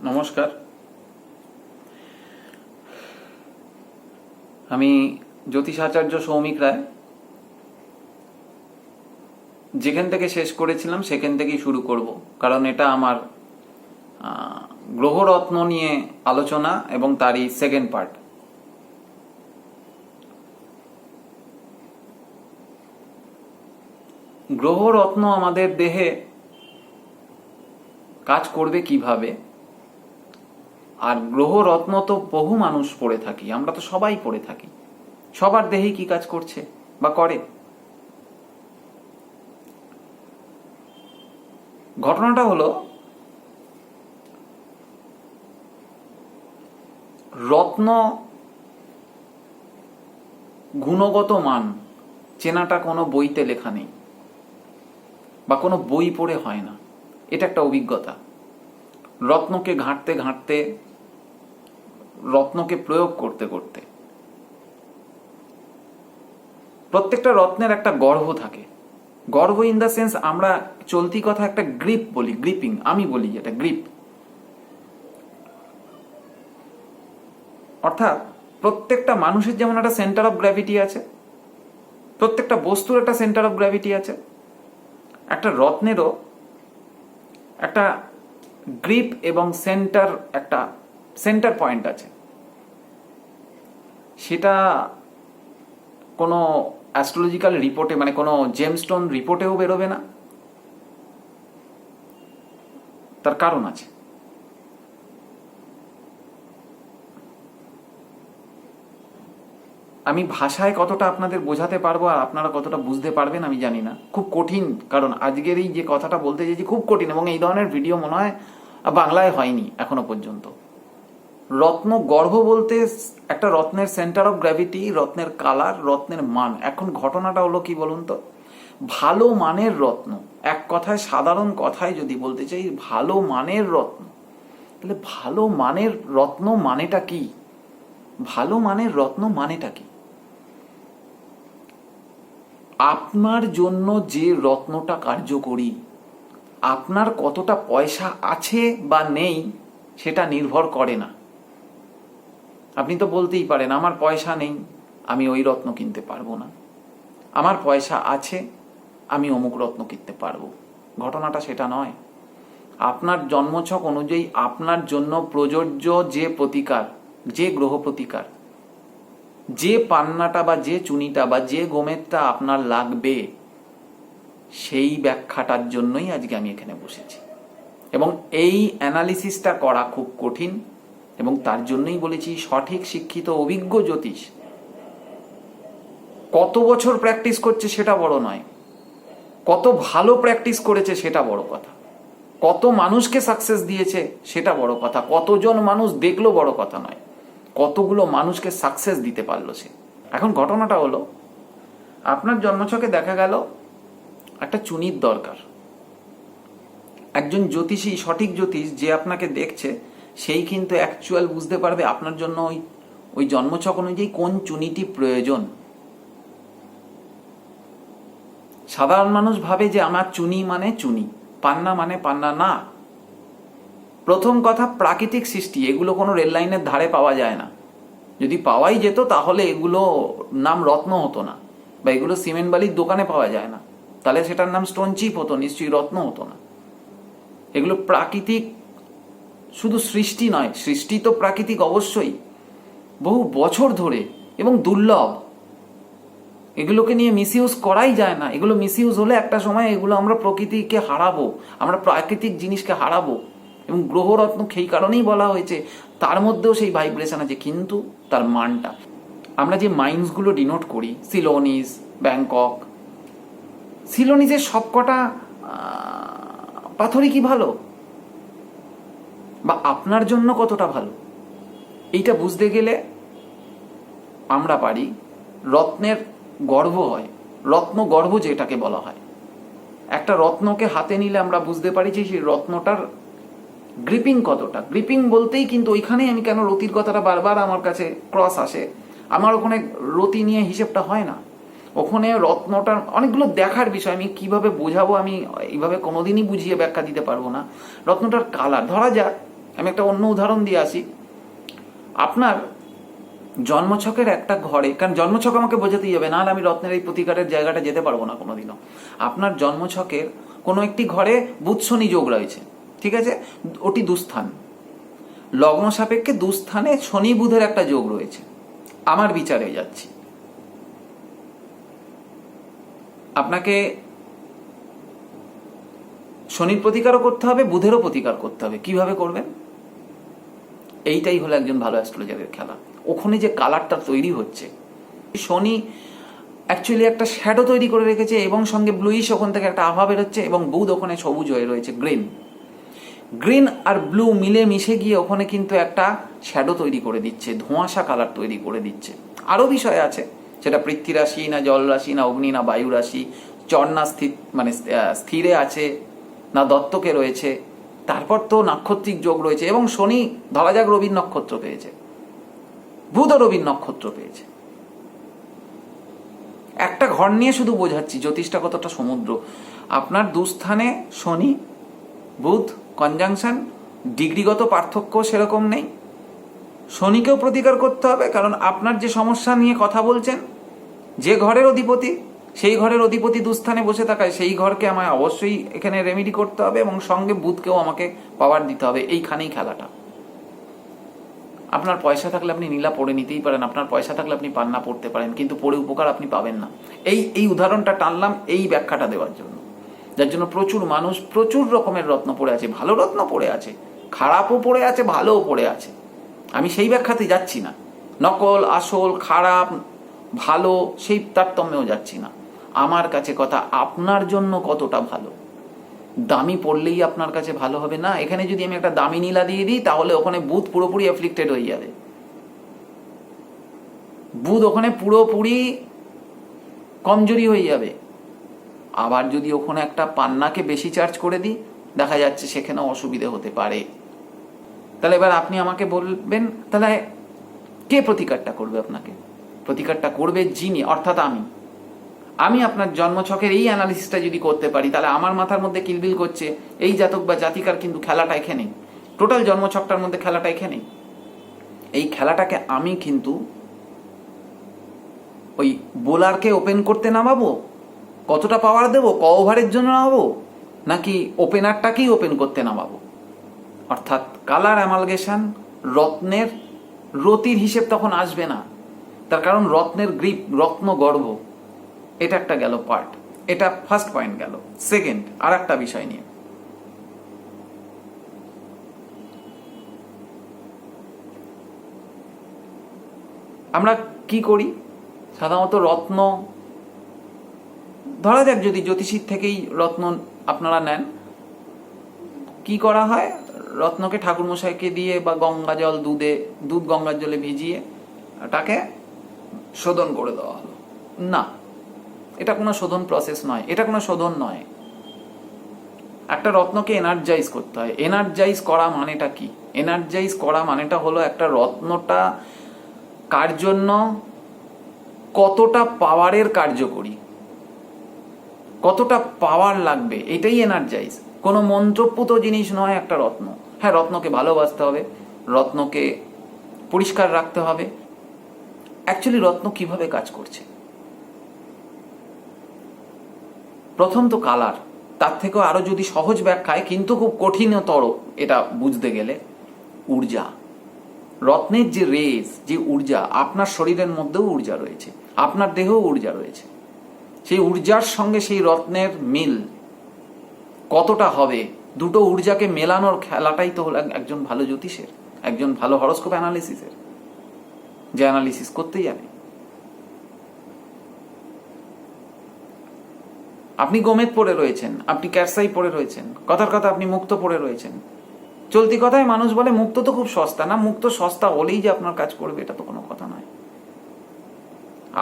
নমস্কার। আমি জ্যোতিষাচার্য সৌমিক রায়। যেখান থেকে শেষ করেছিলাম সেখান থেকেই শুরু করব, কারণ এটা আমার গ্রহরত্ন নিয়ে আলোচনা এবং তারই সেকেন্ড পার্ট। গ্রহরত্ন আমাদের দেহে কাজ করবে কিভাবে, আর গ্রহরত্ন তো বহু মানুষ পড়ে থাকি, আমরা তো সবাই পড়ে থাকি। সবার দেহে কি কাজ করছে বা করে। ঘটনাটা হলো, রত্ন গুণগত মান চেনাটা কোনো বইতে লেখা নেই বা কোনো বই পড়ে হয় না। এটা একটা অভিজ্ঞতা। রত্নকে ঘাঁটতে ঘাঁটতে, রত্নকে প্রয়োগ করতে করতে, প্রত্যেকটা রত্নের একটা গর্ভ থাকে। গর্ভ ইন দ্য সেন্স, আমরা চলতি কথা একটা গ্রিপ বলি, গ্রিপিং আমি বলি, এটা গ্রিপ। অর্থাৎ প্রত্যেকটা মানুষের যেমন একটা সেন্টার অফ গ্র্যাভিটি আছে, প্রত্যেকটা বস্তুর একটা সেন্টার অফ গ্র্যাভিটি আছে, একটা রত্নেরও একটা গ্রিপ এবং একটা সেন্টার পয়েন্ট আছে। সেটা কোনো অ্যাস্ট্রোলজিক্যাল রিপোর্টে, মানে কোনো জেমস্টোন রিপোর্টেও বেরোবে না। তার কারণ আছে। আমি ভাষায় কতটা আপনাদের বোঝাতে পারবো আর আপনারা কতটা বুঝতে পারবেন আমি জানি না। খুব কঠিন, কারণ আজকের এই যে কথাটা বলতে চাইছি খুব কঠিন, এবং এই ধরনের ভিডিও মনে হয় বাংলায় হয়নি এখনো পর্যন্ত। রত্ন গর্ভ বলতে একটা রত্নের সেন্টার অফ গ্র্যাভিটি, রত্নের কালার, রত্নের মান। এখন ঘটনাটা হলো কি বলুন তো, ভালো মানের রত্ন, এক কথায় সাধারণ কথায় যদি বলতে চাই, ভালো মানের রত্ন, তাহলে ভালো মানের রত্ন মানেটা কি? ভালো মানের রত্ন মানেটা কি? আপনার জন্য যে রত্নটা কার্যকরী, আপনার কতটা পয়সা আছে বা নেই সেটা নির্ভর করে না। আপনি তো বলতেই পারেন, আমার পয়সা নেই, আমি ওই রত্ন কিনতে পারবো না। আমার পয়সা আছে, আমি অমুক রত্ন কিনতে পারবো। ঘটনাটা সেটা নয়। আপনার জন্মছক অনুযায়ী আপনার জন্য প্রযোজ্য যে প্রতিকার, যে গ্রহ প্রতিকার, যে পান্নাটা বা যে চুনিটা বা যে গোমেরটা আপনার লাগবে, সেই ব্যাখ্যাটার জন্যই আজকে আমি এখানে বসেছি। এবং এই অ্যানালিসিসটা করা খুব কঠিন, এবং তার জন্যই বলেছি সঠিক শিক্ষিত অভিজ্ঞ জ্যোতিষ কত বছর প্র্যাকটিস করছে সেটা বড় নয়, কত ভালো প্র্যাকটিস করেছে সেটা বড় কথা, কত মানুষকে সাকসেস দিয়েছে সেটা বড় কথা, কতজন মানুষ দেখলো বড় কথা নয়, কতগুলো মানুষকে সাকসেস দিতে পারলো সে। এখন ঘটনাটা হলো, আপনার জন্মছকে দেখা গেল একটা চুনির দরকার। একজন জ্যোতিষী, সঠিক জ্যোতিষ যে আপনাকে দেখছে, সেই কিন্তু অ্যাকচুয়াল বুঝতে পারবে আপনার জন্য ওই জন্মছক অনুযায়ী কোন চুনিটি প্রয়োজন। সাধারণ মানুষ ভাবে যে আমার চুনি মানে চুনি, পান্না মানে পান্না। না। প্রথম কথা, প্রাকৃতিক সৃষ্টি, এগুলো কোনো রেল লাইনের ধারে পাওয়া যায় না। যদি পাওয়াই যেত তাহলে এগুলো নাম রত্ন হতো না, বা এগুলো সিমেন্ট বালির দোকানে পাওয়া যায় না, তাহলে সেটার নাম স্টোন চিপ হতো, নিশ্চয়ই রত্ন হতো না। এগুলো প্রাকৃতিক, শুধু সৃষ্টি নয়, সৃষ্টি তো প্রাকৃতিক অবশ্যই, বহু বছর ধরে এবং দুর্লভ। এগুলোকে নিয়ে মিসইউজ করাই যায় না। এগুলো মিসইউজ হলে একটা সময় এগুলো আমরা প্রকৃতিকে হারাবো, আমরা প্রাকৃতিক জিনিসকে হারাবো। এবং গ্রহরত্ন সেই কারণেই বলা হয়েছে, তার মধ্যেও সেই ভাইব্রেশন আছে, কিন্তু তার মানটা। আমরা যে মাইন্সগুলো ডিনোট করি, সিলোনিস, ব্যাংকক, সিলোনিসের সবকটা পাথরই কি ভালো, বা আপনার জন্য কতটা ভালো, এইটা বুঝতে গেলে আমরা পারি রত্নের গর্ভ হয়, রত্ন গর্ভ যেটাকে বলা হয়। একটা রত্নকে হাতে নিলে আমরা বুঝতে পারি যে সেই রত্নটার গ্রিপিং কতটা। গ্রিপিং বলতেই কিন্তু ওইখানেই আমি কেন রতির কথাটা বারবার আমার কাছে ক্রস আসে, আমার ওখানে রতি নিয়ে হিসেবটা হয় না। ওখানে রত্নটার অনেকগুলো দেখার বিষয়, আমি কিভাবে বোঝাবো, আমি এইভাবে কোনোদিনই বুঝিয়ে ব্যাখ্যা দিতে পারবো না। রত্নটার কালার, ধরা যাক আমি একটা অন্য উদাহরণ দিয়ে আসি। আপনার জন্মছকের একটা ঘরে, কারণ জন্মছক আমাকে বোঝাতেই হবে, নাহলে আমি রত্নের এই প্রতিকারের জায়গাটা যেতে পারবো না কোনোদিনও। আপনার জন্মছকের কোনো একটি ঘরে বুধ শনি যোগ রয়েছে, ঠিক আছে, ওটি দুস্থান, লগ্ন সাপেক্ষে দুস্থানে শনি বুধের একটা যোগ রয়েছে। আমার বিচারে যাচ্ছি, আপনাকে শনির প্রতিকারও করতে হবে, বুধেরও প্রতিকার করতে হবে। কিভাবে করবেন? এইটাই হলো একজন ভালো অ্যাস্ট্রোলজারের খেলা। ওখানে যে কালারটা তৈরি হচ্ছে, শনি অ্যাকচুয়ালি একটা শ্যাডো তৈরি করে রেখেছে এবং সঙ্গে ব্লুইশ ওখান থেকে একটা আভা বেরোচ্ছে, এবং বুধ ওখানে সবুজ হয়ে রয়েছে, গ্রিন আর ব্লু মিলে মিশে গিয়ে ওখানে কিন্তু একটা শ্যাডো তৈরি করে দিচ্ছে, ধোঁয়াশা কালার তৈরি করে দিচ্ছে। আরও বিষয় আছে, সেটা পৃথ্বী রাশি না জল রাশি না অগ্নি না বায়ু রাশি, চর না স্থিরে আছে না দত্তকে রয়েছে, তারপর তো নাক্ষত্রিক যোগ রয়েছে, এবং শনি ধরা যাক রবির নক্ষত্র পেয়েছে, বুধ রবির নক্ষত্র পেয়েছে। একটা ঘর নিয়ে শুধু বোঝাচ্ছি জ্যোতিষটা কতটা সমুদ্র। আপনার দুস্থানে শনি বুধ কনজাংশন, ডিগ্রিগত পার্থক্য সেরকম নেই। শনিকেও প্রতিকার করতে হবে, কারণ আপনার যে সমস্যা নিয়ে কথা বলছেন, যে ঘরের অধিপতি, সেই ঘরের অধিপতি দুস্থানে বসে থাকায় সেই ঘরকে আমায় অবশ্যই এখানে রেমেডি করতে হবে, এবং সঙ্গে বুধকেও আমাকে পাওয়ার দিতে হবে। এইখানেই খেলাটা। আপনার পয়সা থাকলে আপনি নীলা পড়ে নিতেই পারেন, আপনার পয়সা থাকলে আপনি পান্না পড়তে পারেন, কিন্তু পড়ে উপকার আপনি পাবেন না। এই উদাহরণটা টানলাম এই ব্যাখ্যাটা দেওয়ার জন্য, যার জন্য প্রচুর মানুষ প্রচুর রকমের রত্ন পড়ে আছে, ভালো রত্ন পড়ে আছে, খারাপও পড়ে আছে, ভালোও পড়ে আছে। আমি সেই ব্যাখ্যাতে যাচ্ছি না, নকল আসল খারাপ ভালো সেই তারতম্যেও যাচ্ছি না। আমার কাছে কথা, আপনার জন্য কতটা ভালো। দামি পড়লেই আপনার কাছে ভালো হবে না। এখানে যদি আমি একটা দামি নীলা দিয়ে দিই, তাহলে ওখানে বুধ পুরোপুরি অ্যাফ্লিক্টেড হয়ে যাবে, বুধ ওখানে পুরোপুরি কমজোরি হয়ে যাবে। আবার যদি ওখানে একটা পান্নাকে বেশি চার্জ করে দিই, দেখা যাচ্ছে সেখানেও অসুবিধে হতে পারে। তাহলে এবার আপনি আমাকে বলবেন, তাহলে কে প্রতিকারটা করবে? আপনাকে প্রতিকারটা করবে যিনি, অর্থাৎ আমি আপনার জন্মছকের এই অ্যানালিসিসটা যদি করতে পারি, তাহলে আমার মাথার মধ্যে কিলবিল করছে এই জাতক বা জাতিকার কিন্তু খেলাটা এখানেই, টোটাল জন্মছকটার মধ্যে খেলাটা এখানেই। এই খেলাটাকে আমি কিন্তু ওই বোলারকে ওপেন করতে নামাবো, কতটা পাওয়ার দেবো, ক ওভারের জন্য নামাবো, নাকি ওপেনারটাকেই ওপেন করতে নামাবো। অর্থাৎ কালার অ্যামালগেশন, রত্নের রতির হিসেব তখন আসবে না। তার কারণ রত্নের গ্রিপ, রত্ন গর্ভ, এটা একটা গেল পার্ট, এটা ফার্স্ট পয়েন্ট গেল। সেকেন্ড আর একটা বিষয় নিয়ে, আমরা কি করি সাধারণত? রত্ন ধরা যাক যদি জ্যোতিষীর থেকেই রত্ন আপনারা নেন, কি করা হয়? রত্নকে ঠাকুরমশাইকে দিয়ে বা গঙ্গা জল দুধ গঙ্গার জলে ভিজিয়ে তাকে শোধন করে দেওয়া হলো। না, এটা কোনো শোধন প্রসেস নয়, এটা কোনো শোধন নয়। একটা রত্নকে এনার্জাইজ করতে হয়। এনার্জাইজ করা মানেটা কি? এনার্জাইজ করা মানেটা হলো একটা রত্নটা কার জন্য কতটা পাওয়ারের কার্যকরী, কতটা পাওয়ার লাগবে, এটাই এনার্জাইজ। কোনো মন্ত্রপুত জিনিস নয় একটা রত্ন। হ্যাঁ, রত্নকে ভালোবাসতে হবে, রত্নকে পরিষ্কার রাখতে হবে। অ্যাকচুয়ালি রত্ন কিভাবে কাজ করছে? প্রথম তো কালার, তার থেকেও আরো যদি সহজ ব্যাখ্যায়, কিন্তু খুব কঠিনতর এটা বুঝতে গেলে, ঊর্জা। রত্নের যে রেজ, যে ঊর্জা, আপনার শরীরের মধ্যেও ঊর্জা রয়েছে, আপনার দেহেও ঊর্জা রয়েছে। সেই ঊর্জার সঙ্গে সেই রত্নের মিল কতটা হবে, দুটো ঊর্জাকে মেলানোর খেলাটাই তো হলো একজন ভালো জ্যোতিষের, একজন ভালো হরোস্কোপ অ্যানালিসিসের, যে অ্যানালিসিস করতেই যাবে। আপনি গোমেদ পড়ে রয়েছেন, আপনি ক্যারসাই পড়ে রয়েছেন, কথার কথা আপনি মুক্ত পড়ে রয়েছেন। চলতি কথায় মানুষ বলে মুক্ত তো খুব সস্তা। না, মুক্ত সস্তা হলেই যে আপনার কাজ করবে এটা তো কোনো কথা নয়।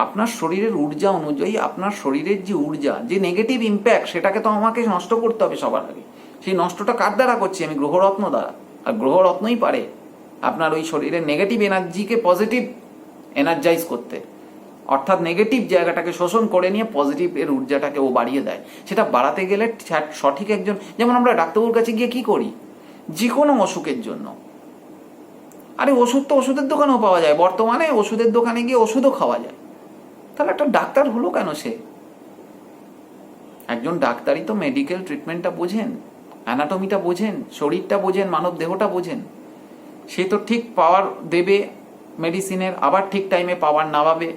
আপনার শরীরের ঊর্জা অনুযায়ী, আপনার শরীরের যে ঊর্জা, যে নেগেটিভ ইম্প্যাক্ট, সেটাকে তো আমাকে নষ্ট করতে হবে সবার আগে। সেই নষ্টটা কার দ্বারা করছি? আমি গ্রহরত্ন দ্বারা। আর গ্রহরত্নই পারে আপনার ওই শরীরের নেগেটিভ এনার্জিকে পজিটিভ এনার্জাইজ করতে, অর্থাৎ নেগেটিভ জায়গাটাকে শোষণ করে নিয়ে পজিটিভ এর ঊর্জাটাকে ও বাড়িয়ে দেয়। সেটা বাড়াতে গেলে সঠিক একজন, যেমন আমরা ডাক্তারবাবুর কাছে গিয়ে কি করি, যে কোনো অসুখের জন্য। আরে ওষুধ তো ওষুধের দোকানেও পাওয়া যায়, বর্তমানে ওষুধের দোকানে গিয়ে ওষুধও খাওয়া যায়। তাহলে একটা ডাক্তার হলো কেন সে? একজন ডাক্তারই তো মেডিকেল ট্রিটমেন্টটা বোঝেন, অ্যানাটমিটা বোঝেন, শরীরটা বোঝেন, মানব দেহটা বোঝেন। সে তো ঠিক পাওয়ার দেবে মেডিসিনের, আবার ঠিক টাইমে পাওয়ার নামাবে,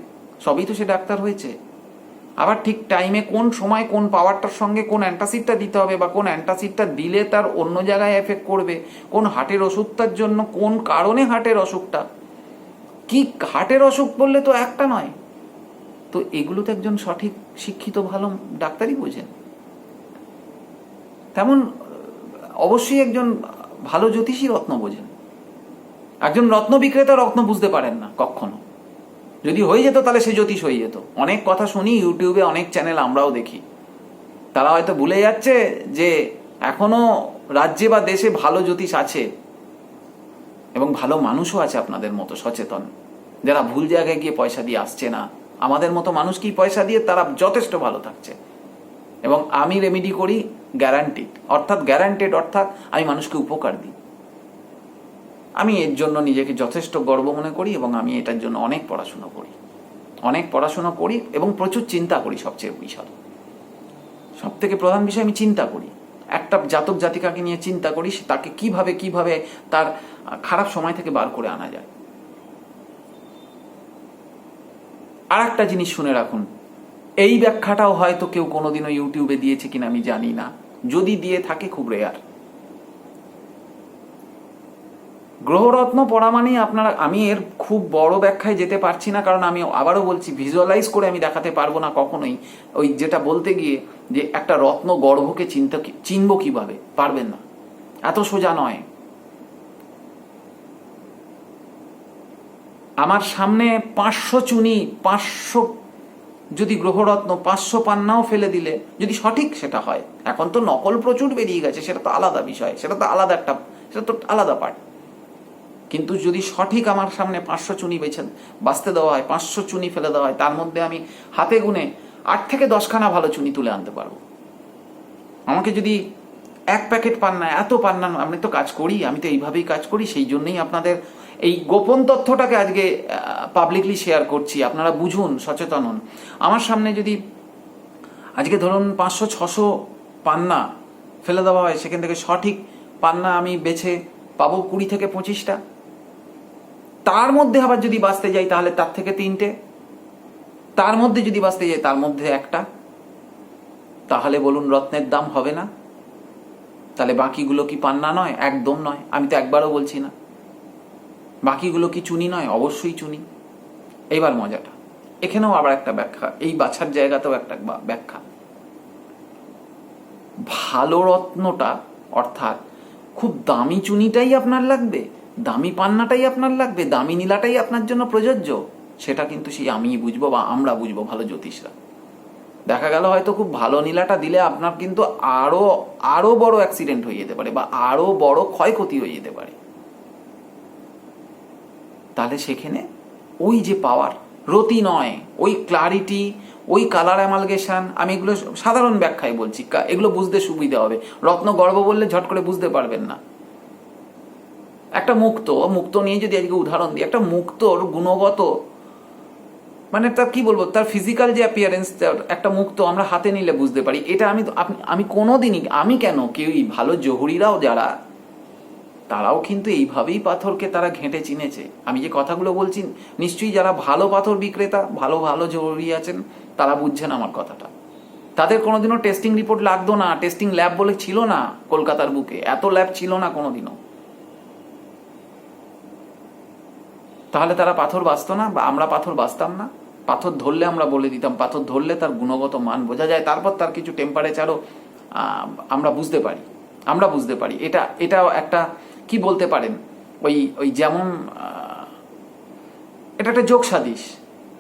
সবই তো সে ডাক্তার হয়েছে। আবার ঠিক টাইমে কোন সময় কোন পাওয়ারটার সঙ্গে কোন অ্যান্টাসিডটা দিতে হবে, বা কোন অ্যান্টাসিডটা দিলে তার অন্য জায়গায় এফেক্ট করবে, কোন হার্টের ওষুধটার জন্য কোন কারণে হার্টের অসুখটা, কি হার্টের অসুখ বললে তো একটা নয়। তো এগুলো তো একজন সঠিক শিক্ষিত ভালো ডাক্তারই বোঝেন। তেমন অবশ্যই একজন ভালো জ্যোতিষী রত্ন বোঝেন। একজন রত্ন বিক্রেতা রত্ন বুঝতে পারেন না কখনো। যদি হয়ে যেত তাহলে সে জ্যোতিষ হয়ে যেত। অনেক কথা শুনি ইউটিউবে, অনেক চ্যানেল আমরাও দেখি, তারা হয়তো ভুলে যাচ্ছে যে এখনো রাজ্যে বা দেশে ভালো জ্যোতিষ আছে, এবং ভালো মানুষও আছে আপনাদের মতো সচেতন, যারা ভুল জায়গায় গিয়ে পয়সা দিয়ে আসছে না। আমাদের মতো মানুষকেই পয়সা দিয়ে তারা যথেষ্ট ভালো থাকছে। এবং আমি রেমেডি করি গ্যারান্টেড, অর্থাৎ আমি মানুষকে উপকার দিই। আমি এর জন্য নিজেকে যথেষ্ট গর্ব মনে করি, এবং আমি এটার জন্য অনেক পড়াশোনা করি এবং প্রচুর চিন্তা করি। সবচেয়ে বিশাল, সব থেকে প্রধান বিষয়, আমি চিন্তা করি। একটা জাতক জাতিকাকে নিয়ে চিন্তা করি, তাকে কিভাবে তার খারাপ সময় থেকে বার করে আনা যায়। আর একটা জিনিস শুনে রাখুন, এই ব্যাখ্যাটাও হয়তো কেউ কোনোদিনও ইউটিউবে দিয়েছে কিনা আমি জানি না, যদি দিয়ে থাকে খুব রেয়ার। গ্রহরত্ন পড়া মানে আপনারা, আমি এর খুব বড় ব্যাখ্যায় যেতে পারছি না, কারণ আমি আবারও বলছি, ভিজুয়ালাইজ করে আমি দেখাতে পারবো না কখনোই। ওই যেটা বলতে গিয়ে যে একটা রত্ন গর্ভকে চিনব কিভাবে, পারবেন না, এত সোজা নয়। আমার সামনে 500 চুনি, 500 যদি গ্রহরত্ন, 500 পান্নাও ফেলে দিলে, যদি সঠিক সেটা হয়, এখন তো নকল প্রচুর বেরিয়ে গেছে, সেটা তো আলাদা বিষয়, সেটা তো আলাদা পার্ট। কিন্তু যদি সঠিক আমার সামনে 500 চুনি বাঁচতে দেওয়া হয়, 500 চুনি ফেলে দেওয়া হয়, তার মধ্যে আমি হাতে গুনে 8 থেকে 10 খানা ভালো চুনি তুলে আনতে পারবো। আমাকে যদি 1 প্যাকেট পান্না, এত পান্না, আমি তো কাজ করি, আমি তো এইভাবেই কাজ করি, সেই জন্যই আপনাদের এই গোপন তথ্যটাকে আজকে পাবলিকলি শেয়ার করছি। আপনারা বুঝুন, সচেতন হন। আমার সামনে যদি আজকে ধরুন 500-600 পান্না ফেলে দেওয়া হয়, সেখান থেকে সঠিক পান্না আমি বেছে পাবো 20 থেকে 25টা। তার মধ্যে আবার যদি বাঁচতে যাই তাহলে তার থেকে 3টে, তার মধ্যে যদি বাঁচতে যাই তার মধ্যে 1টা। তাহলে বলুন রত্নের দাম হবে না? তাহলে বাকিগুলো কি পান্না নয়? একদম নয়, আমি তো একবারও বলছি না। বাকিগুলো কি চুনি নয়? অবশ্যই চুনি। এইবার মজাটা, এখানেও আবার একটা ব্যাখ্যা, এই বাছার জায়গাতেও একটা ব্যাখ্যা। ভালো রত্নটা, অর্থাৎ খুব দামি চুনিটাই আপনার লাগবে, দামি পান্নাটাই আপনার লাগবে, দামি নীলাটাই আপনার জন্য প্রযোজ্য, সেটা কিন্তু সেই আমিই বুঝবো, বা আমরা বুঝবো, ভালো জ্যোতিষরা। দেখা গেল হয়তো খুব ভালো নীলাটা দিলে আপনার কিন্তু আরো বড় অ্যাক্সিডেন্ট হয়ে যেতে পারে, বা আরো বড় ক্ষয়ক্ষতি হয়ে যেতে পারে। তাহলে সেখানে ওই যে পাওয়ার, রতি নয়, ওই ক্লারিটি, ওই কালার অ্যামালগেশন, আমি এগুলো সাধারণ ব্যাখ্যায় বলছি, এগুলো বুঝতে সুবিধা হবে। রত্ন গর্ভ বললে ঝট করে বুঝতে পারবেন না। একটা মুক্ত নিয়ে যদি আজকে উদাহরণ দিই, একটা মুক্তর গুণগত, মানে তার কি বলবো, তার ফিজিক্যাল যে অ্যাপিয়ারেন্স, একটা মুক্ত আমরা হাতে নিলে বুঝতে পারি। এটা আমি কোনোদিনই, আমি কেন, কেউই, ভালো জহুরিরাও যারা, তারাও কিন্তু এইভাবেই পাথরকে তারা ঘেঁটে চিনেছে। আমি যে কথাগুলো বলছি, নিশ্চয়ই যারা ভালো পাথর বিক্রেতা, ভালো জহুরি আছেন, তারা বুঝছেন আমার কথাটা। তাদের কোনোদিনও টেস্টিং রিপোর্ট লাগতো না, টেস্টিং ল্যাব বলে ছিল না কলকাতার বুকে, এত ল্যাব ছিল না কোনোদিনও। তাহলে তারা পাথর বাঁচতো না, বা আমরা পাথর বাঁচতাম না? পাথর ধরলে আমরা বলে দিতাম, পাথর ধরলে তার গুণগত মান বোঝা যায়, তারপর তার কিছু টেম্পারেচারও আমরা বুঝতে পারি। এটাও একটা, কি বলতে পারেন, ওই যেমন এটা একটা যোগ সাদিশ,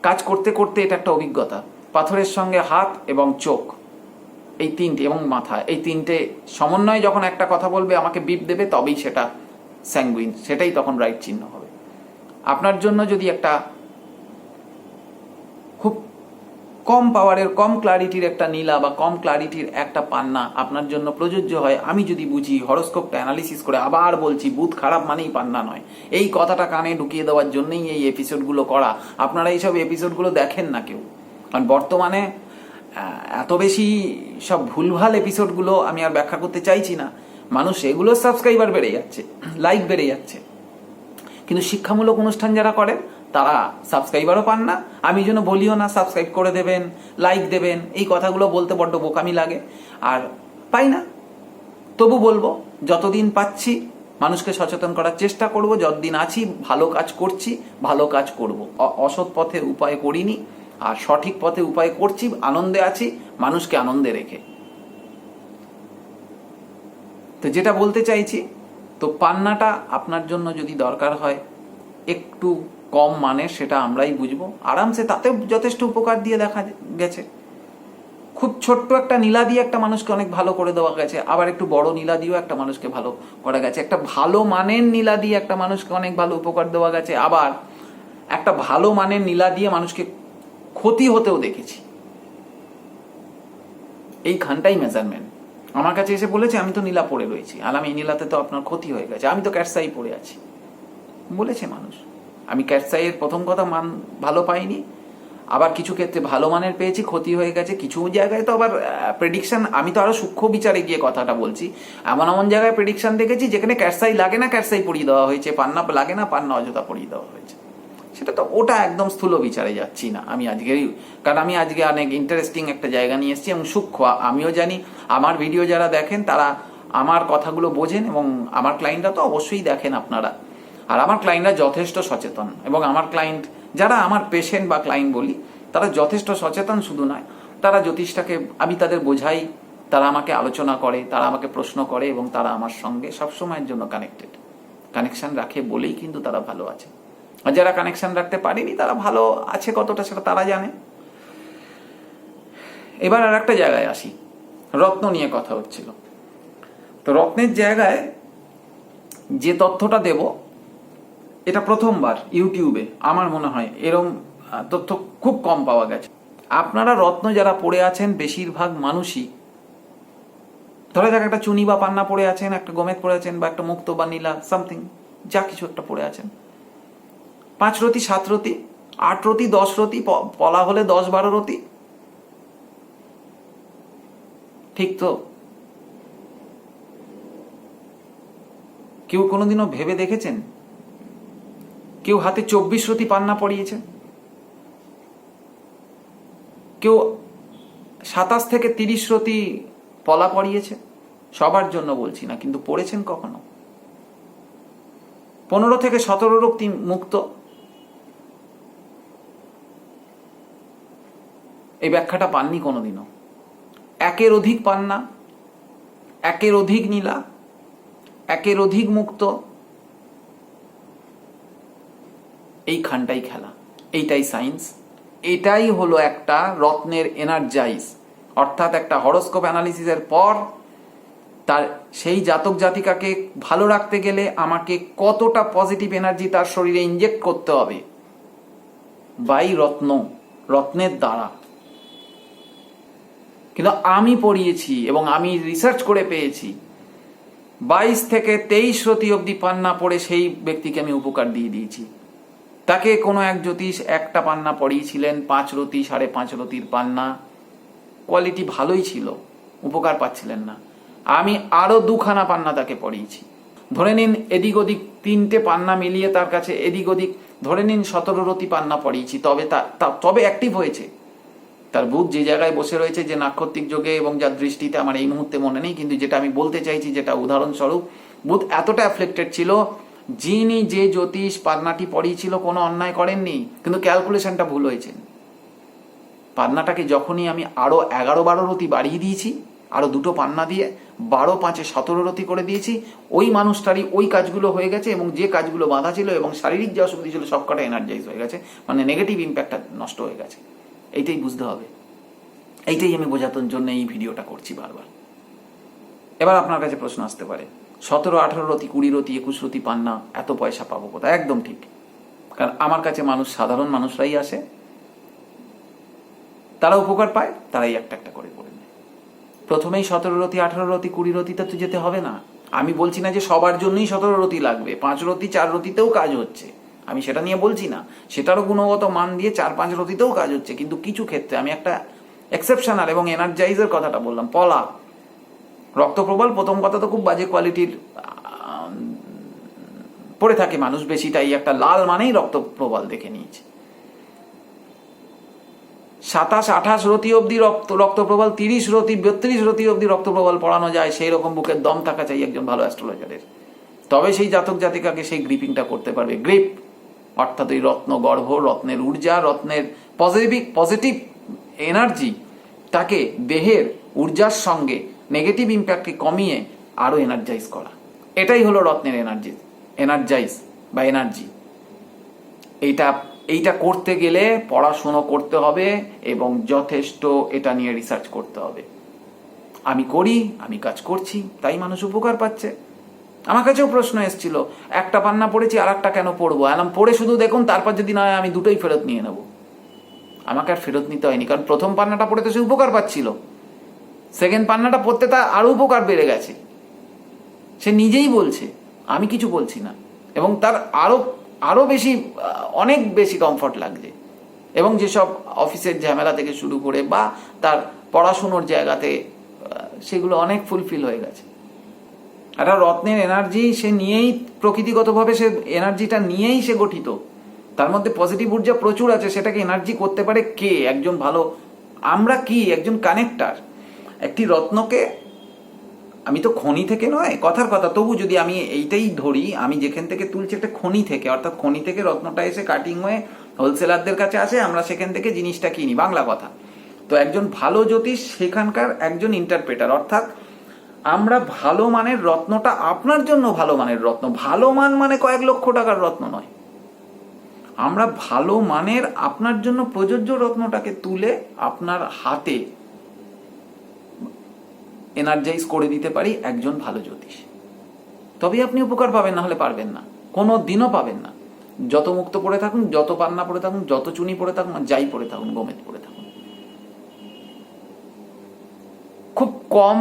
কাজ করতে করতে এটা একটা অভিজ্ঞতা। পাথরের সঙ্গে হাত এবং চোখ, এই 3টে, এবং মাথা, এই 3টে সমন্বয়ে যখন একটা কথা বলবে, আমাকে বিপ দেবে, তবেই সেটা স্যাঙ্গুইন, সেটাই তখন রাইট চিহ্ন হবে। আপনার জন্য যদি একটা খুব কম পাওয়ারের, কম ক্লারিটির একটা নীলা বা কম ক্লারিটির একটা পান্না আপনার জন্য প্রযোজ্য হয়, আমি যদি বুঝি, হরোস্কোপটা অ্যানালিসিস করে, আবার বলছি বুধ খারাপ মানেই পান্না নয়, এই কথাটা কানে ঢুকিয়ে দেওয়ার জন্যই এই এপিসোডগুলো করা। আপনারা এইসব এপিসোডগুলো দেখেন না কেউ, কারণ বর্তমানে এত বেশি সব ভুলভাল এপিসোডগুলো আমি আর ব্যাখ্যা করতে চাইছি না। মানুষ এগুলো সাবস্ক্রাইবার বেড়ে যাচ্ছে, লাইক বেড়ে যাচ্ছে, কিন্তু শিক্ষামূলক অনুষ্ঠান যারা করেন তারা সাবস্ক্রাইবারও পান না। আমি যেন বলিও না সাবস্ক্রাইব করে দেবেন, লাইক দেবেন, এই কথাগুলো বলতে বড্ড বোকামি লাগে, আর পাই না। তবু বলবো, যতদিন পাচ্ছি মানুষকে সচেতন করার চেষ্টা করব, যতদিন আছি ভালো কাজ করছি, ভালো কাজ করব। অসৎ পথে উপায় করিনি, আর সঠিক পথে উপায় করছি, আনন্দে আছি, মানুষকে আনন্দে রেখে। তো যেটা বলতে চাইছি, তো পান্নাটা আপনার জন্য যদি দরকার হয় একটু কম মানের, সেটা আমরাই বুঝবো আরামসে, তাতে যথেষ্ট উপকার দিয়ে দেখা গেছে। খুব ছোট্ট একটা নীলা দিয়ে একটা মানুষকে অনেক ভালো করে দেওয়া গেছে, আবার একটু বড় নীলা দিয়েও একটা মানুষকে ভালো করা গেছে। একটা ভালো মানের নীলা দিয়ে একটা মানুষকে অনেক ভালো উপকার দেওয়া গেছে, আবার একটা ভালো মানের নীলা দিয়ে মানুষকে ক্ষতি হতেও দেখেছি। এইখানটাই মেজারমেন্ট। আমার কাছে এসে বলেছে আমি তো নীলা পড়ে রয়েছি, আর আমি এই নীলাতে তো আপনার ক্ষতি হয়ে গেছে, আমি তো ক্যাটসাই পড়ে আছি, বলেছে মানুষ। আমি ক্যাটসাইয়ের প্রথম কথা মান ভালো পাইনি, আবার কিছু ক্ষেত্রে ভালো মানের পেয়েছি, ক্ষতি হয়ে গেছে। কিছু জায়গায় তো আবার প্রেডিকশন, আমি তো আরো সূক্ষ্ম বিচারে গিয়ে কথাটা বলছি, এমন এমন জায়গায় প্রেডিকশন দেখেছি যেখানে ক্যাটসাই লাগে না, ক্যাটসাই পড়িয়ে দেওয়া হয়েছে, পান্না লাগে না, পান্না অযথা পড়িয়ে দেওয়া হয়েছে। সেটা তো, ওটা একদম স্থূল বিচারে যাচ্ছি না আমি আজকেরই, কারণ আমি আজকে অনেক ইন্টারেস্টিং একটা জায়গা নিয়ে এসেছি এবং সূক্ষ্ম। আমিও জানি আমার ভিডিও যারা দেখেন তারা আমার কথাগুলো বোঝেন, এবং আমার ক্লায়েন্টরা তো অবশ্যই দেখেন আপনারা, আর আমার ক্লায়েন্টরা যথেষ্ট সচেতন, এবং আমার ক্লায়েন্ট যারা আমার পেশেন্ট বা ক্লায়েন্ট বলি, তারা যথেষ্ট সচেতন। শুধু নয়, তারা জ্যোতিষটাকে, আমি তাদের বোঝাই, তারা আমাকে আলোচনা করে, তারা আমাকে প্রশ্ন করে, এবং তারা আমার সঙ্গে সবসময়ের জন্য কানেকশন রাখে বলেই কিন্তু তারা ভালো আছে। আর যারা কানেকশন রাখতে পারেনি তারা ভালো আছে কতটা সেটা তারা জানে। এবার আর একটা জায়গায় আসি, রত্ন নিয়ে কথা হচ্ছিল। তো রত্নের জায়গায় যে তথ্যটা দেব, এটা প্রথমবার ইউটিউবে আমার মনে হয় এরম তথ্য খুব কম পাওয়া গেছে। আপনারা রত্ন যারা পড়ে আছেন, বেশিরভাগ মানুষই, ধরে যাক একটা চুনি বা পান্না পড়ে আছেন, একটা গোমেদ পড়ে আছেন, বা একটা মুক্ত বা নীলা সামথিং যা কিছু একটা পড়ে আছেন, 5 রতি 7 রতি 8 রতি 10 রতি, পলা হলে 10-12 রতি, ঠিক তো? কেউ কোনোদিনও ভেবে দেখেছেন কেউ হাতে 24 রতি পান্না পড়িয়েছে? কেউ 27 থেকে 30 রতি পলা পড়িয়েছে? সবার জন্য বলছি না, কিন্তু পড়েছেন কখনো? 15 থেকে 17 রতি মুক্ত, এই ব্যাখ্যাটা পাননি কোনোদিনও। 1-এর অধিক পান্না, 1-এর অধিক নীলা, 1-এর অধিক মুক্ত, এইখানটাই খেলা, এইটাই সায়েন্স, এটাই হলো একটা রত্নের এনার্জাইজ। অর্থাৎ একটা হরোস্কোপ অ্যানালিসিসের পর তার সেই জাতক জাতিকাকে ভালো রাখতে গেলে আমাকে কতটা পজিটিভ এনার্জি তার শরীরে ইনজেক্ট করতে হবে বাই রত্নের দ্বারা। কিন্তু আমি পড়িয়েছি এবং আমি রিসার্চ করে পেয়েছি 22 থেকে 23 রতি অবধি পান্না পড়ে সেই ব্যক্তিকে আমি উপকার দিয়ে দিয়েছি। তাকে কোনো এক জ্যোতিষ একটা পান্না পড়িয়েছিলেন, 5 রতি 5.5 রতির পান্না, কোয়ালিটি ভালোই ছিল, উপকার পাচ্ছিলেন না। আমি আরো 2খানা পান্না তাকে পড়িয়েছি। ধরে নিন এদিক ওদিক 3টে পান্না মিলিয়ে তার কাছে এদিক ওদিক ধরে নিন 17 রতি পান্না পড়িয়েছি, তবে অ্যাক্টিভ হয়েছে। তার বুধ যে জায়গায় বসে রয়েছে, যে নাক্ষত্রিক যোগে এবং যার দৃষ্টিতে আমার এই মুহূর্তে মনে নেই, কিন্তু যেটা আমি বলতে চাইছি, যেটা উদাহরণস্বরূপ, বুধ এতটা অ্যাফ্লেক্টেড ছিল, যিনি যে জ্যোতিষ পান্নাটি পড়িয়েছিল কোনো অন্যায় করেননি, কিন্তু ক্যালকুলেশনটা ভুল হয়েছে। পান্নাটাকে যখনই আমি আরো 11-12 রতি বাড়িয়ে দিয়েছি, আরো 2টো পান্না দিয়ে 12-5-এ 17 রতি করে দিয়েছি, ওই মানুষটারই ওই কাজগুলো হয়ে গেছে, এবং যে কাজগুলো বাধা ছিল এবং শারীরিক যে অসুবিধা ছিল সবকটা এনার্জাইজ হয়ে গেছে, মানে নেগেটিভ ইম্প্যাক্টটা নষ্ট হয়ে গেছে। এইটাই বুঝতে হবে, এইটাই আমি বোঝানোর জন্য এই ভিডিওটা করছি বারবার। এবার আপনার কাছে প্রশ্ন আসতে পারে, 17-18 রতি 20 রতি 21 রতি পান্না এত পয়সা পাবো কোথায়? একদম ঠিক, কারণ আমার কাছে সাধারণ মানুষরাই আসে, তারা উপকার পায়, তারাই একটা একটা করে করে নেয়। প্রথমেই 17 রতি 18 রতি 20 রতিতে তো যেতে হবে না। আমি বলছি না যে সবার জন্যই 17 রতি লাগবে, 5 রতি 4 রতিতেও কাজ হচ্ছে, আমি সেটা নিয়ে বলছি না। সেটারও গুণগত মান দিয়ে 4-5 রতিতেও কাজ হচ্ছে, কিন্তু কিছু ক্ষেত্রে আমি একটা এক্সেপশনাল এবং এনার্জাইজের কথাটা বললাম। পলা, রক্তপ্রবাল, প্রথম কথা তো খুব বাজে কোয়ালিটির পড়ে থাকে মানুষ বেশি, তাই একটা লাল মানেই রক্তপ্রবাল দেখে নিয়েছে। 27-28 রতি অবধি রক্তপ্রবাল, 30 রতি 32 রতি অবধি রক্তপ্রবাল পড়ানো যায়, সেই রকম বুকের দম থাকা চাই একজন ভালো অ্যাস্ট্রোলজারের। তবে সেই জাতক জাতিকাকে সেই গ্রিপিংটা করতে পারবে। গ্রিপ অর্থাৎ ওই রত্ন গর্ভ, রত্নের ঊর্জা, রত্নের পজিটিভ এনার্জি, তাকে দেহের ঊর্জার সঙ্গে নেগেটিভ ইম্প্যাক্টকে কমিয়ে আরো এনার্জাইজ করা, এটাই হলো রত্নের এনার্জাইজ বা এনার্জি। এইটা করতে গেলে পড়াশুনো করতে হবে এবং যথেষ্ট এটা নিয়ে রিসার্চ করতে হবে। আমি করি, আমি কাজ করছি, তাই মানুষ উপকার পাচ্ছে। আমার কাছেও প্রশ্ন এসেছিল, একটা পান্না পড়েছি আর একটা কেন পড়বো, এলাম পড়ে শুধু দেখুন, তারপর যদি না হয় আমি দুটোই ফেরত নিয়ে নেব। আমাকে আর ফেরত নিতে হয়নি, কারণ প্রথম পান্নাটা পড়ে তো সে উপকার পাচ্ছিল, সেকেন্ড পান্নাটা পড়তে তার আরো উপকার বেড়ে গেছে। সে নিজেই বলছে, আমি কিছু বলছি না, এবং তার আরো বেশি, অনেক বেশি কমফর্ট লাগছে। এবং যেসব অফিসের ঝামেলা থেকে শুরু করে বা তার পড়াশুনোর জায়গাতে, সেগুলো অনেক ফুলফিল হয়ে গেছে। একটা রত্নের এনার্জি সে নিয়েই, প্রকৃতিগতভাবে সে এনার্জিটা নিয়েই সে গঠিত, তার মধ্যে পজিটিভ ঊর্জা প্রচুর আছে। সেটাকে এনার্জি করতে পারে কে? একজন ভালো, আমরা কি একজন কানেক্টার। একটি রত্নকে, আমি তো খনি থেকে নয়, কথার কথা, তবু যদি আমি এইটাই ধরি, আমি যেখান থেকে তুলছি একটা খনি থেকে, অর্থাৎ খনি থেকে রত্নটা এসে কাটিং হয়ে হোলসেলারদের কাছে আসে, আমরা সেখান থেকে জিনিসটা কিনি, বাংলা কথা। তো একজন ভালো জ্যোতিষ সেখানকার একজন ইন্টারপ্রেটার, অর্থাৎ আমরা ভালো মানের রত্নটা, আপনার জন্য ভালো মানের রত্ন, ভালো মান মানে কয়েক লক্ষ টাকার রত্ন নয়, আমরা ভালো মানের আপনার জন্য প্রযোজ্য রত্নটাকে তুলে আপনার হাতে এনার্জাইজ করে দিতে পারি একজন ভালো জ্যোতিষ। তবেই আপনি উপকার পাবেন, না হলে পারবেন না, কোনো দিনও পাবেন না। যত মুক্ত পড়ে থাকুন, যত পান্না পড়ে থাকুন, যত চুনি পড়ে থাকুন, যাই পড়ে থাকুন, গোমেদ পড়ে থাকুন, খুব কম,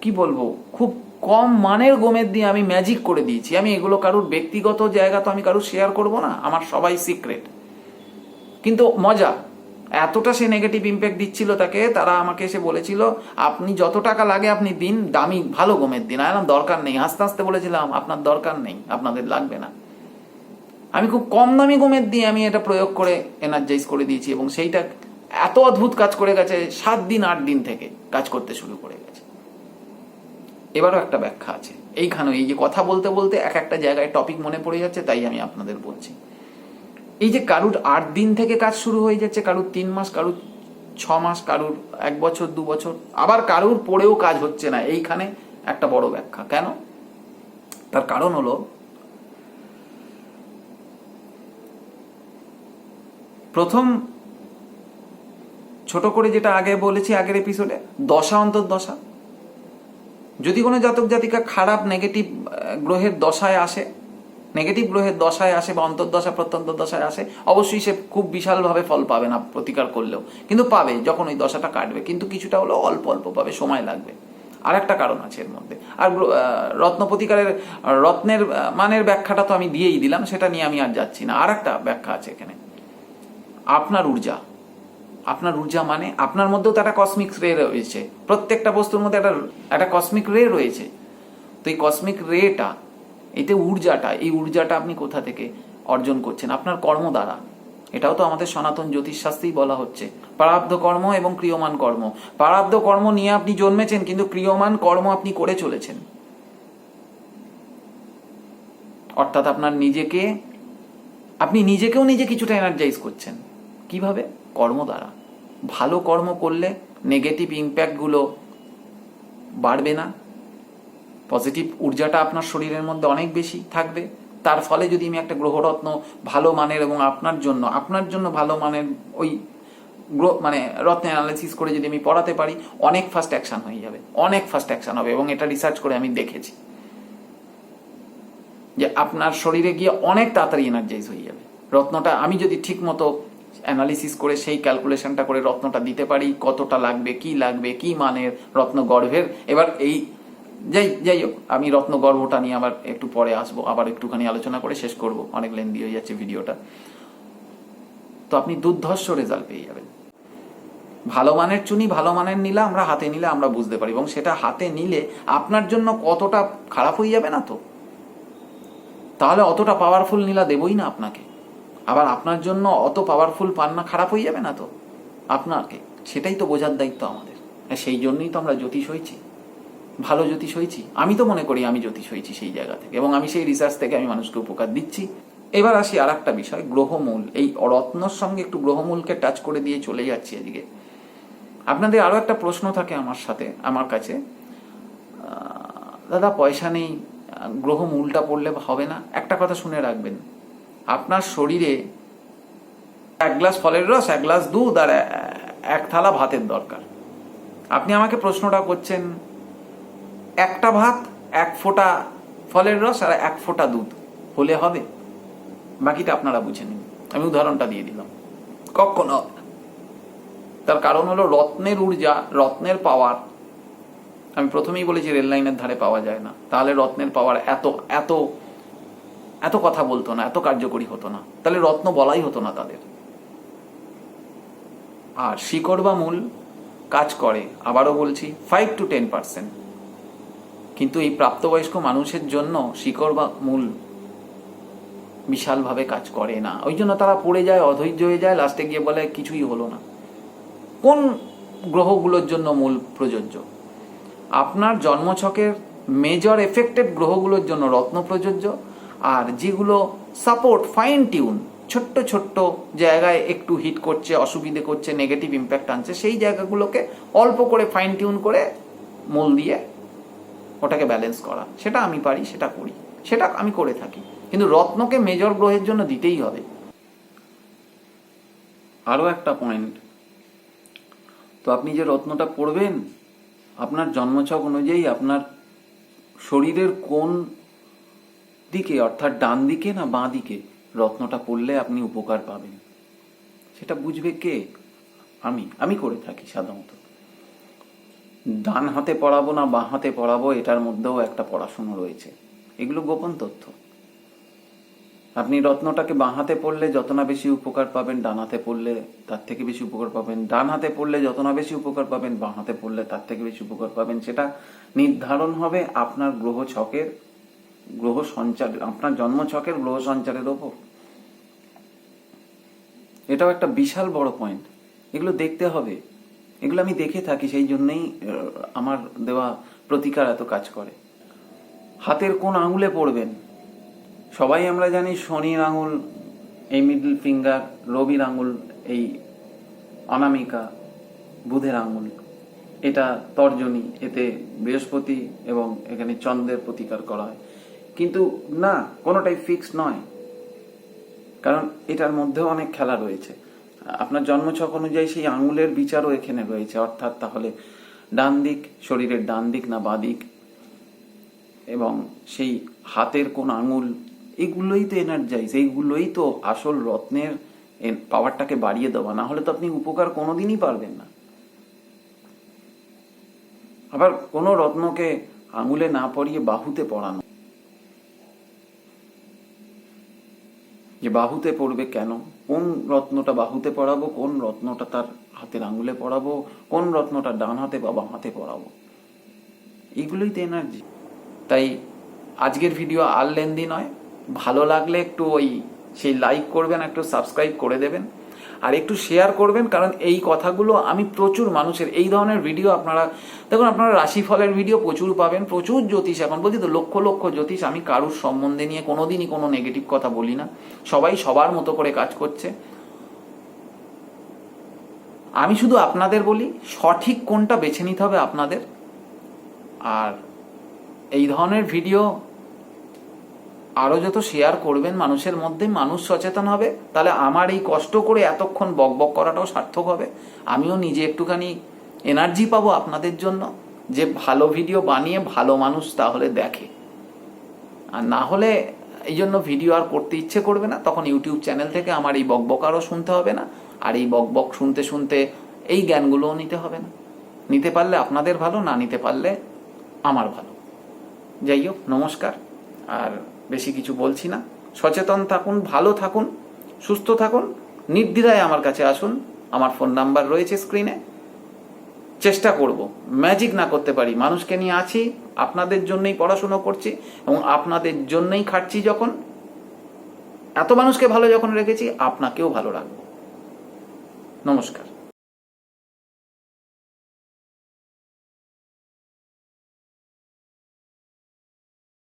কি বলবো, খুব কম মানের গোমেদ দিয়ে আমি ম্যাজিক করে দিয়েছি। আমি এগুলো কারুর ব্যক্তিগত জায়গা তো আমি কারুর শেয়ার করব না, আমার সবাই সিক্রেট। কিন্তু মজা, এতটা সে নেগেটিভ ইম্প্যাক্ট দিচ্ছিল তাকে, তারা আমাকে এসে বলেছিল আপনি যত টাকা লাগে আপনি দিন, দামি ভালো গোমেদ দিন। আলাম দরকার নেই, হাসতে হাসতে বলেছিলাম আপনার দরকার নেই, আপনাদের লাগবে না। আমি খুব কম দামি গোমেদ দিয়ে আমি এটা প্রয়োগ করে এনার্জাইজ করে দিয়েছি, এবং সেইটা এত অদ্ভুত কাজ করে গেছে, 7 দিন 8 দিন থেকে কাজ করতে শুরু করে গেছে। এবারও একটা ব্যাখ্যা আছে এইখানে, এই যে কথা বলতে বলতে এক একটা জায়গায় টপিক মনে পড়ে যাচ্ছে, তাই আমি আপনাদের বলছি। এই যে কারুর 8 দিন থেকে কাজ শুরু হয়ে যাচ্ছে, কারুর 3 মাস, কারুর 6 মাস, কারুর 1 বছর 2 বছর, আবার কারুর পড়েও কাজ হচ্ছে না, এইখানে একটা বড় ব্যাখ্যা। কেন? তার কারণ হলো, প্রথম ছোট করে যেটা আগে বলেছি আগের এপিসোডে, দশা অন্তর্দশা। যদি কোনো জাতক জাতিকা খারাপ নেগেটিভ গ্রহের দশায় আসে, নেগেটিভ গ্রহের দশায় আসে বা অন্তর্দশা প্রত্যন্ত দশায় আসে, অবশ্যই সে খুব বিশালভাবে ফল পাবে না প্রতিকার করলেও, কিন্তু পাবে যখন ওই দশাটা কাটবে, কিন্তু কিছুটা হলো অল্প অল্প পাবে, সময় লাগবে। আর একটা কারণ আছে এর মধ্যে। আর রত্ন প্রতিকারের রত্নের মানের ব্যাখ্যাটা তো আমি দিয়েই দিলাম, সেটা নিয়ে আমি আর যাচ্ছি না। আর একটা ব্যাখ্যা আছে এখানে, আপনার ঊর্জা। আপনার ঊর্জা মানে আপনার মধ্যেও তো একটা কসমিক রে রয়েছে, প্রত্যেকটা বস্তুর মধ্যে একটা কসমিক রে রয়েছে। তো এই কসমিক রেটা, এতে ঊর্জাটা, এই ঊর্জাটা আপনি কোথা থেকে অর্জন করছেন? আপনার কর্ম দ্বারা। এটাও তো আমাদের সনাতন জ্যোতিষশাস্ত্রেই বলা হচ্ছে, প্রারব্ধ কর্ম এবং ক্রিয়মান কর্ম। প্রারব্ধ কর্ম নিয়ে আপনি জন্মেছেন, কিন্তু ক্রিয়মান কর্ম আপনি করে চলেছেন। অর্থাৎ আপনি নিজেকেও নিজে কিছুটা এনার্জাইজ করছেন। কিভাবে? কর্ম দ্বারা। ভালো কর্ম করলে নেগেটিভ ইম্প্যাক্টগুলো বাড়বে না, পজিটিভ ঊর্জাটা আপনার শরীরের মধ্যে অনেক বেশি থাকবে। তার ফলে যদি আমি একটা গ্রহরত্ন ভালো মানের এবং আপনার জন্য ভালো মানের ওই রত্নের অ্যানালিসিস করে যদি আমি পড়াতে পারি, অনেক ফাস্ট অ্যাকশন হয়ে যাবে, অনেক ফাস্ট অ্যাকশন হবে। এবং এটা রিসার্চ করে আমি দেখেছি যে আপনার শরীরে গিয়ে অনেক তাড়াতাড়ি এনার্জাইজ হয়ে যাবে রত্নটা। আমি যদি ঠিক মতো অ্যানালিসিস করে সেই ক্যালকুলেশনটা করে রত্নটা দিতে পারি, কতটা লাগবে, কি মানের রত্ন গর্ভের। এবার এই যাই হোক, আমি রত্ন গর্ভটা নিয়ে আবার একটু পরে আসবো, আবার একটুখানি আলোচনা করে শেষ করব, অনেক লেন্দি হয়ে যাচ্ছে ভিডিওটা। তো আপনি দুর্ধর্ষ রেজাল্ট পেয়ে যাবেন। ভালো মানের চুনি ভালো মানের নিলে আমরা হাতে নিলে আমরা বুঝতে পারি, এবং সেটা হাতে নিলে আপনার জন্য কতটা খারাপ হয়ে যাবে না তো, তাহলে অতটা পাওয়ারফুল নীলা দেবই না আপনাকে। আবার আপনার জন্য অত পাওয়ারফুল পান্না খারাপ হয়ে যাবে না তো আপনাকে, সেটাই তো বোঝার দায়িত্ব আমাদের। সেই জন্যই তো আমরা জ্যোতিষ হয়েছি, ভালো জ্যোতিষ হয়েছি। আমি তো মনে করি আমি জ্যোতিষ হয়েছি সেই জায়গা থেকে, এবং আমি সেই রিসার্চ থেকে আমি মানুষকে উপকার দিচ্ছি। এবার আসি আর একটা বিষয়, গ্রহমূল। এই রত্নর সঙ্গে একটু গ্রহমূলকে টাচ করে দিয়ে চলে যাচ্ছি আজকে। আপনাদের আরও একটা প্রশ্ন থাকে আমার কাছে, দাদা পয়সা নেই, গ্রহমূলটা পড়লে হবে না? একটা কথা শুনে রাখবেন, আপনার শরীরে 1 গ্লাস ফলের রস, 1 গ্লাস দুধ আর 1 থালা ভাতের দরকার। আপনি আমাকে প্রশ্নটা করছেন, একটা ভাত, 1 ফোঁটা ফলের রস আর 1 ফোঁটা দুধ হলে হবে? বাকিটা আপনারা বুঝে নিন। আমি উদাহরণটা দিয়ে দিলাম, কখনো হবে না। তার কারণ হলো রত্নের ঊর্জা, রত্নের পাওয়ার। আমি প্রথমেই বলেছি রেল লাইনের ধারে পাওয়া যায় না, তাহলে রত্নের পাওয়ার এত এত এত কথা বলতো না, এত কার্যকরী হতো না, তাহলে রত্ন বলাই হতো না তাদের। আর শিকড় বা মূল কাজ করে, আবারও বলছি 5 to 10%, কিন্তু এই প্রাপ্তবয়স্ক মানুষের জন্য শিকড় বা মূল বিশালভাবে কাজ করে না। ওই জন্য তারা পড়ে যায়, অধৈর্য হয়ে যায়, লাস্টে গিয়ে বলে কিছুই হলো না। কোন গ্রহগুলোর জন্য মূল প্রযোজ্য? আপনার জন্মছকের মেজর এফেক্টেড গ্রহগুলোর জন্য রত্ন প্রযোজ্য, আর যেগুলো সাপোর্ট, ফাইন টিউন, ছোট্ট ছোট্ট জায়গায় একটু হিট করছে, অসুবিধে করছে, নেগেটিভ ইম্প্যাক্ট আনছে, সেই জায়গাগুলোকে অল্প করে ফাইন টিউন করে মূল দিয়ে ওটাকে ব্যালেন্স করা, সেটা আমি পারি, সেটা করি, সেটা আমি করে থাকি। কিন্তু রত্নকে মেজর গ্রহের জন্য দিতেই হবে। আরও একটা পয়েন্ট, তো আপনি যে রত্নটা পড়বেন, আপনার জন্মছক অনুযায়ী আপনার শরীরের কোন দিকে, অর্থাৎ ডান দিকে না বাঁ দিকে রত্নটা পড়লে আপনি উপকার পাবেন, সেটা বুঝবে কে? আমি করে থাকি সাধারণত। ডান হাতে পড়াবো না বাঁ হাতে পড়াবো, এটার মধ্যেও একটা পড়াশুনো রয়েছে, এগুলো গোপন তথ্য। আপনি রত্নটাকে বাঁ হাতে পড়লে যত না বেশি উপকার পাবেন, ডান হাতে পড়লে তার থেকে বেশি উপকার পাবেন। ডান হাতে পড়লে যত না বেশি উপকার পাবেন, বাঁ হাতে পড়লে তার থেকে বেশি উপকার পাবেন। সেটা নির্ধারণ হবে আপনার গ্রহ সঞ্চার, আপনার জন্মছকের গ্রহ সঞ্চারের ওপর। এটাও একটা বিশাল বড় পয়েন্ট, এগুলো দেখতে হবে। এগুলো আমি দেখে থাকি, সেই জন্যই আমার দেওয়া প্রতিকার এত কাজ করে। হাতের কোন আঙুলে পড়বেন? সবাই আমরা জানি শনির আঙুল, এই মিডল ফিঙ্গার, রবির আঙুল, এই অনামিকা, বুধের আঙুল, এটা তর্জনী, এতে বৃহস্পতি এবং এখানে চন্দ্রের প্রতিকার করা হয়। কিন্তু না, কোনোটাই ফিক্স নয়, কারণ এটার মধ্যেও অনেক খেলা রয়েছে। আপনার জন্মছক অনুযায়ী সেই আঙুলের বিচারও এখানে রয়েছে, অর্থাৎ তাহলে ডান দিক, শরীরের ডান দিক না বাঁ দিক, এবং সেই হাতের কোন আঙুল, এগুলোই তো এনার্জাইজ, এইগুলোই তো আসল রত্নের পাওয়ারটাকে বাড়িয়ে দেওয়া। না হলে তো আপনি উপকার কোনোদিনই পারবেন না। আবার কোনো রত্নকে আঙুলে না পরিয়ে বাহুতে পরানো, যে বাহুতে পড়বে কেন, কোন রত্নটা বাহুতে পরাবো, কোন রত্নটা তার হাতের আঙুলে পরাবো, কোন রত্নটা ডান হাতে বা বাঁ হাতে পরাবো, এইগুলোই তো এনার্জি। তাই আজকের ভিডিও আর লেন্দি নয়, ভালো লাগলে একটু সেই লাইক করবেন, একটু সাবস্ক্রাইব করে দেবেন, আর একটু শেয়ার করবেন। কারণ এই কথাগুলো আমি প্রচুর মানুষের, এই ধরনের ভিডিও আপনারা দেখুন, আপনারা রাশিফলের ভিডিও প্রচুর পাবেন, প্রচুর জ্যোতিষ, এখন বলছি তো লক্ষ লক্ষ জ্যোতিষ। আমি কারুর সম্বন্ধে নিয়ে কোনোদিনই কোনো নেগেটিভ কথা বলি না, সবাই সবার মতো করে কাজ করছে। আমি শুধু আপনাদের বলি, সঠিক কোনটা বেছে নিতে হবে আপনাদের। আর এই ধরনের ভিডিও আরও যত শেয়ার করবেন মানুষের মধ্যে, মানুষ সচেতন হবে, তাহলে আমার এই কষ্ট করে এতক্ষণ বকবক করাটাও সার্থক হবে। আমিও নিজে একটুখানি এনার্জি পাবো আপনাদের জন্য, যে ভালো ভিডিও বানিয়ে ভালো মানুষ তাহলে দেখে। আর না হলে এই জন্য ভিডিও আর করতে ইচ্ছে করবে না, তখন ইউটিউব চ্যানেল থেকে আমার এই বকবক আরও শুনতে হবে না, আর এই বক বক শুনতে শুনতে এই জ্ঞানগুলোও নিতে হবে না। নিতে পারলে আপনাদের ভালো, না নিতে পারলে আমার ভালো। যাই হোক, নমস্কার। আর বেশি কিছু বলছি না। সচেতন থাকুন, ভালো থাকুন, সুস্থ থাকুন, নির্দ্বিধায় আমার কাছে আসুন। আমার ফোন নাম্বার রয়েছে স্ক্রিনে। চেষ্টা করব, ম্যাজিক না করতে পারি, মানুষকে নিয়ে আছি, আপনাদের জন্যই পড়াশুনো করছি এবং আপনাদের জন্যই খাটছি। যখন এত মানুষকে ভালো যখন রেখেছি, আপনাকেও ভালো রাখবো। নমস্কার।